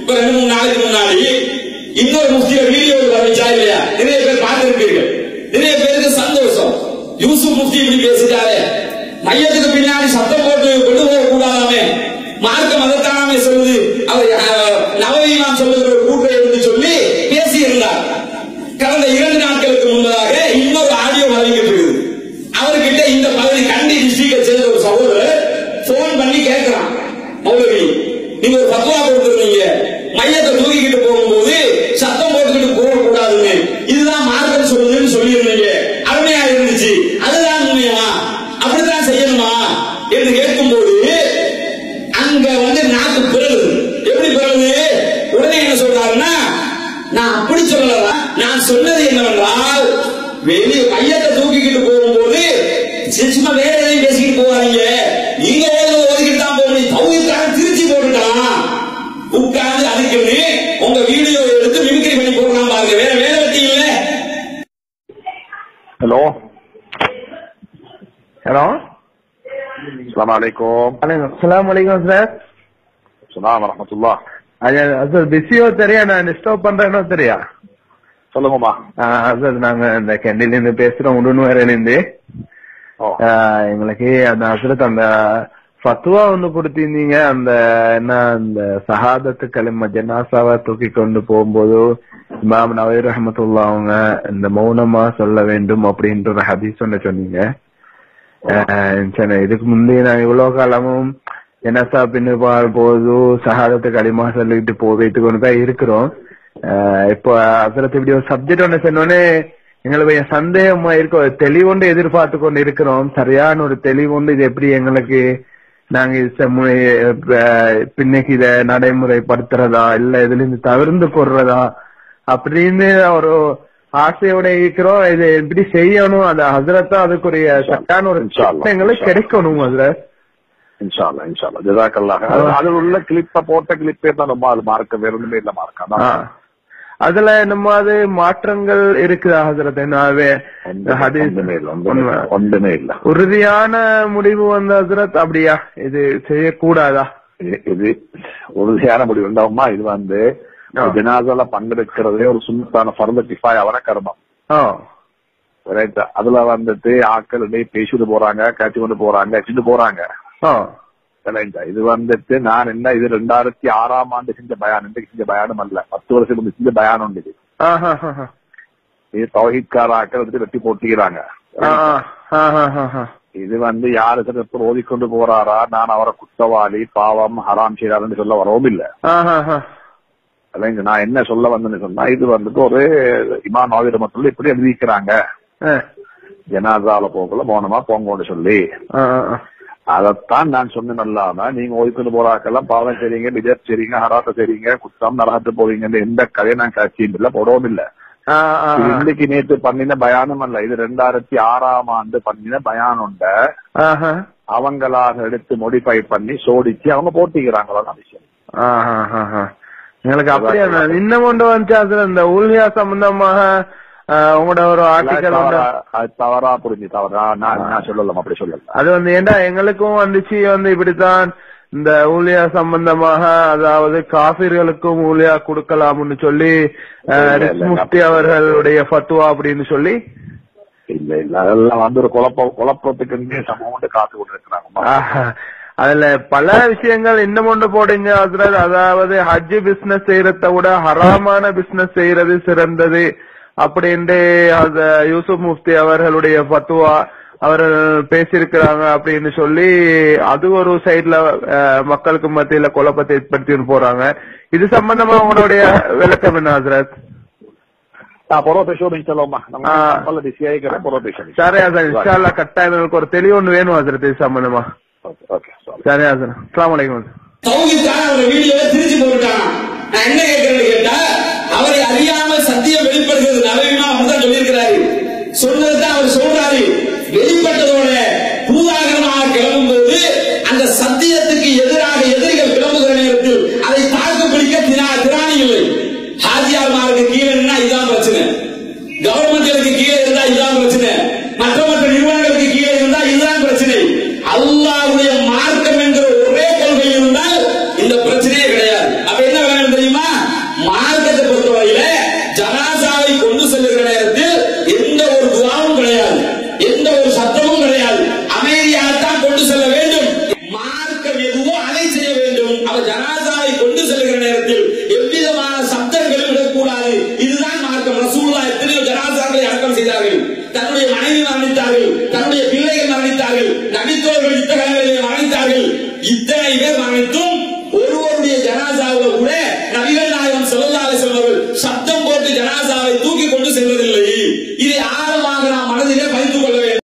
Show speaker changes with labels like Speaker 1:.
Speaker 1: இப்ப 2-3 நாளைக்கு முன்னாடி இன்னொரு முஃப்தியோட வீடியோ வந்துச்சா இல்லையா? நிறைய பேர் பார்த்திருப்பீர்கள். நிறைய பேருக்கு சந்தோஷம். யூசுப் முஃப்தி இப்படி பேசிட்டாரு, மையத்துக்கு பின்னாடி சத்தம் போட்டு கொண்டு போக கூடாதாமே, மார்க்கம் அதத்தானே சொல்லுது, அவர் நவவி இமாம் சொல்லுகிற ஒரு கூட்டை என்று சொல்லி பேசி இருந்தார். கடந்த 2 நாட்களுக்கு முன்பதாக இன்னொரு ஆடியோ அறிவிக்கப்படுகிறது. அவர்கிட்ட இந்த பகுதி கண்டி டிஸ்ட்ரிக்டை சேர்ந்த ஒரு சகோதரர் போன் பண்ணி கேட்கிறான், மௌலவி நீங்க ஒரு பத்வா கொடுத்திருந்தீங்க, மையத்தை தூக்கிக்கிட்டு போகும்போது சத்தம் போட்டுக்கிட்டு போக கூடாதுன்னு, இதுதான் மார்க்கம் சொல்லுதுன்னு சொல்லியிருந்தீங்க, அருமையா இருந்துச்சு, அதுதான் உண்மையா, அப்படித்தான் செய்யணுமா என்று கேட்கும்போது அங்க நாக்கு பிறகு எப்படி பிறகு உடனே என்ன சொல்றாருன்னா, நான் அப்படி சொல்லல, நான் சொன்னது என்னவென்றால் வெளியே மையத்தை தூக்கிக்கிட்டு போகும்போது சும்மா வேற எதையும் பேசிக்கிட்டு போவாங்க, நீங்க ஒதுக்கிட்டு தான் போகணும், தௌஹீத்காக திருச்சி போட்டுட்டான் உட்கார்ந்து அதுக்குன்னு உங்க வீடியோ எடுத்து மிமிக்ரி பண்ணி போடலாம் பாருங்க, வேற வேலை வெட்டி இல்ல.
Speaker 2: ஹலோ ஹலோ, அஸ்ஸலாமு அலைக்கும்.
Speaker 3: அஸ்ஸலாமு அலைக்கும் சார்.
Speaker 2: அஸ்ஸலாமு வரஹ்மத்துல்லாஹ்.
Speaker 3: சார் பிஸியோ தெரியா, நான் டிஸ்டர்ப் பண்றேனோ தெரியா?
Speaker 2: சொல்லுங்கம்மா.
Speaker 3: சார் நாங்க இந்த கெண்டில இருந்து பேசுறோம், உடனுவேரில இருந்து. எங்களுக்கு அந்த ஹஸ்ரத் அந்த ஃபத்வா ஒண்ணு கொடுத்திருந்தீங்க, அந்த என்ன அந்த ஷஹாதத்து கலிமா ஜனாசாவை தூக்கி கொண்டு போகும்போது இமாம் நவவி ரஹ்மத்துல்லாஹ் அவங்க இந்த மௌனமா சொல்ல வேண்டும் அப்படின்ற ஒரு ஹதீஸ் ஒண்ணு சொன்னீங்க. இதுக்கு முந்தைய நான் இவ்வளவு காலமும் ஜனாசா பின்னு போது ஷஹாதத்து கலிமா சொல்லிட்டு போயிட்டு கொண்டுதான் இருக்கிறோம். இப்போ ஹஸ்ரத் இப்படி ஒரு சப்ஜெக்ட் ஒண்ணு சொன்னோடனே எங்களுக்கு சந்தேகமா இருக்கும், தெளிவுண்டு எதிர்பார்த்து கொண்டு இருக்கிறோம், சரியான ஒரு தெளிவுண்டு இது எப்படி எங்களுக்கு நாங்க பின்னைக்கு இத நடைமுறைப்படுத்துறதா இல்ல இதுல இருந்து தவிர்ந்து கொள்றதா அப்படின்னு ஒரு ஆசையோட இருக்கிறோம். இது எப்படி செய்யணும், அந்த ஹஸ்ரத்தா அதுக்குரிய சட்டான ஒரு எங்களுக்கு கிடைக்கணும் ஹஸ்ரத்.
Speaker 2: இன்ஷா அல்லாஹ் இன்ஷா அல்லாஹ் ஜஸாக்கல்லாஹ். அதுல உள்ள கிளிப்ப போட்ட கிளிப்பே தான் ரொம்ப அது மார்க்க, வேற ஒண்ணுமே இல்ல மார்க்க.
Speaker 3: அதுல நம்ம அது மாற்றங்கள் இருக்குதா ஹஸ்ரத்?
Speaker 2: ஒன்றுமே இல்ல,
Speaker 3: உறுதியான முடிவு வந்த ஹஸ்ரத் அப்படியா இது செய்யக்கூடாதா?
Speaker 2: இது உறுதியான முடிவு வேண்டாமா? இது ஜனாசால பங்கெடுக்கிறதே ஒரு சுன்னத்தான ஃபர்து கிஃபாயா வர கர்மம். அதுல ஆட்கள் பேசிட்டு போறாங்க, காட்சி கொண்டு போறாங்க, வச்சுட்டு போறாங்க. இது நான் என்ன இது 2006ஆம் ஆண்டு செஞ்ச பயான், இன்றைக்கு செஞ்ச பயானும் அல்ல, 10 வருஷம் முன்னாடி செஞ்ச பயானம் இது. இது தௌஹீத்கார ஆட்கள் வெட்டி போட்டிக்கிறாங்க. இது யாரு ஓதிக்கொண்டு போறாரா, நான் அவரை குற்றவாளி பாவம் ஹராம் செய்யறாருன்னு சொல்ல வரவும் இல்ல. நான் என்ன சொல்ல வந்தேன்னு சொன்னா, இது ஒரு இமாம் நவவி ரஹ்மத்துல்லாஹ் இப்படி எழுதிக்கிறாங்க, ஜனாசால போகல மௌனமா போங்கன்னு சொல்லி. அதத்தான் நான் சொன்னேன். அல்லாம நீங்க ஓய்வுக்கு போறாக்கெல்லாம் பாவம் செய்றீங்க, விஜய் செய்றீங்க, ஹராத்த செய்றீங்க, குற்றம் நரகத்து போவீங்க, எந்த கதையை நான் காட்சியும் இல்ல, போடவும் இல்ல. இன்னைக்கு நேற்று பண்ணின பயானம் அல்ல, இது 2006ஆம் ஆண்டு பண்ணின பயானுண்ட அவங்களாக எடுத்து மோடிஃபை பண்ணி சோடிச்சு அவங்க போட்டிக்கிறாங்களா விஷயம்.
Speaker 3: எங்களுக்கு அப்படியே இன்னும் கொண்டு வந்துச்சு. அதுல இந்த ஊழியா சம்பந்தமாக உங்களோட ஒரு ஆர்டிகல்
Speaker 2: தவறா புரிஞ்சு, தவறா நான் சொல்லலாம், அப்படி சொல்லல.
Speaker 3: அது ஏண்டா எங்களுக்கும் வந்துச்சு, இப்படித்தான் இந்த ஊழியா சம்பந்தமாக, அதாவது காபிர்களுக்கும் ஊழியா கொடுக்கலாம்னு சொல்லி முஃப்தி அவர்களுடைய ஃபத்வா அப்படின்னு சொல்லி.
Speaker 2: இல்ல இல்ல, அதெல்லாம் ஒரு குழப்பத்துக்கு சமூகம் காத்து கொண்டு இருக்கிறாங்க.
Speaker 3: அதுல பல விஷயங்கள் இன்னும் ஒன்று போடுங்க ஹஸ்ரத், அதாவது ஹஜ் பிசினஸ் செய்யறத விட ஹராமான பிசினஸ் செய்யறது சிறந்தது அப்படின்ட்டு யூசுப் முஃப்தி அவர்களுடைய ஃபத்வா அவர்கள் பேசியிருக்கிறாங்க அப்படின்னு சொல்லி அது ஒரு சைட்ல மக்களுக்கு மத்தியில குழப்பத்தை ஏற்படுத்தி போறாங்க. இது சம்பந்தமா உங்களுடைய விளக்கம் என்ன ஹஸ்ரத்? சரி ஹசன், கட்டாயம் ஒரு தெளிவு ஒண்ணு வேணும் ஹஸ்ரத் இது சம்பந்தமா. சரி ஹசன், அஸ்ஸலாமு அலைக்கும்.
Speaker 1: நான் என்ன கேட்கிறேன்னு கேட்டா, அவரை அறியாமல் சத்தியம் வெளிப்படுகிறது நவீனா அப்படிதான் சொல்லியிருக்கிறாரு. சொன்னதுதான் அவர் சொல்றாரு. வெளிப்பட்டதோட பூதாகரமாக கிளம்பும் போது அந்த சத்தியத்துக்கு எதிராக எதிரிகள் கிளம்புகிற நேரத்தில் அதை தாக்கு பிடிக்க திராணி இல்லை. ஹாஜியார்மாருக்கு கீழே இருந்தா இதுதான் பிரச்சனை, கவர்மெண்ட்களுக்கு கீழே இருந்தா இதுதான் பிரச்சனை, மற்ற நிறுவனங்களுக்கு கீழே இருந்தா இதுதான் பிரச்சனை. அல்லாஹ்வுடைய மார்க்கம் என்கிற ஒரே கொள்கை இருந்தால் இந்த பிரச்சனையே கிடையாது. அப்ப என்ன வேணும் தெரியுமா? இவர் அனைத்தும்